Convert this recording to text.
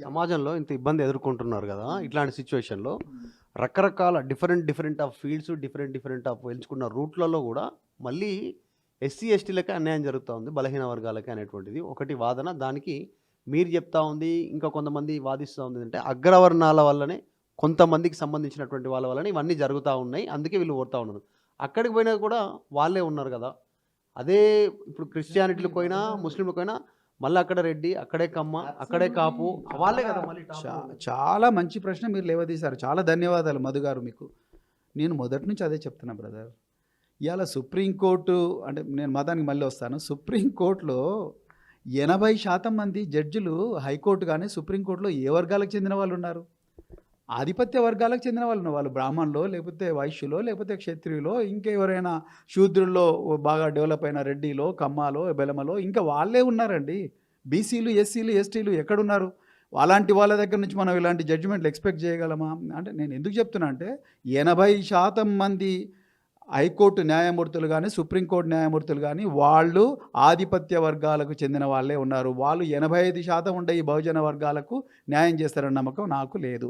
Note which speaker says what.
Speaker 1: సమాజంలో ఇంత ఇబ్బంది ఎదుర్కొంటున్నారు కదా! ఇట్లాంటి సిట్యుయేషన్‌లో రకరకాల different of fields, different of ఎంచుకున్న రూట్‌లలో గూడా మళ్ళీ ఎస్సీ, ఎస్టీలకే అన్యాయం జరుగుతా ఉంది. బలహీన వర్గాలకి అనేటువంటిది ఒకటి వాదన. దానికి మీరు చెప్తా ఉంది. ఇంకా కొంతమంది వాదిస్తా ఉంది అంటే అగ్రవర్ణాల వల్లనే కొంతమందికి సంబంధించినటువంటి వాళ్ళ వల్లనే ఇవన్నీ జరుగుతా ఉన్నాయి. అందుకే వీళ్ళు ఓడతా ఉన్నారు. అక్కడికి పోయినా కూడా వాళ్ళే ఉన్నారు గదా! అదే ఇప్పుడు క్రిస్టియానిటీ‌లోకి పోయినా, ముస్లింలకు పోయినా మళ్ళీ అక్కడ రెడ్డి, అక్కడే కమ్మ, అక్కడే కాపు వాళ్ళే గదా! మళ్ళీ
Speaker 2: చా
Speaker 1: టాపు.
Speaker 2: చాలా మంచి ప్రశ్న మీరు లేవదీశారు. చాలా ధన్యవాదాలు మధు గారు మీకు. నేను మొదటి నుంచి అదే చెప్తున్నా బ్రదర్. ఇయాల సుప్రీంకోర్టు అంటే నేను మతానికి మళ్ళీ వస్తాను. సుప్రీంకోర్టులో 80% మంది జడ్జిలు హైకోర్టు గాని, సుప్రీంకోర్టులో ఏ వర్గాలకు చెందిన వాళ్ళున్నారు? ఆధిపత్య వర్గాలకు చెందిన వాళ్ళు. వాళ్ళు బ్రాహ్మణులో, లేకపోతే వైశ్యులో, లేకపోతే క్షత్రియులో, ఇంకెవరైనా శూద్రుల్లో బాగా డెవలప్ అయిన రెడ్డిలో, కమ్మాలో, బెలమలో ఇంకా వాళ్ళే ఉన్నారండి. బీసీలు, ఎస్సీలు, ఎస్టీలు ఎక్కడున్నారు? అలాంటి వాళ్ళ దగ్గర నుంచి మనం ఇలాంటి జడ్జిమెంట్లు ఎక్స్‌పెక్ట్ చేయగలమా? అంటే నేను ఎందుకు చెప్తున్నా అంటే 80% మంది హైకోర్టు న్యాయమూర్తులు గానీ, సుప్రీంకోర్టు న్యాయమూర్తులు గానీ, వాళ్ళు ఆధిపత్య వర్గాలకు చెందిన వాళ్ళే ఉన్నారు. వాళ్ళు 85% ఉండే ఈ బహుజన వర్గాలకు న్యాయం చేస్తారన్న నమ్మకం నాకు లేదు.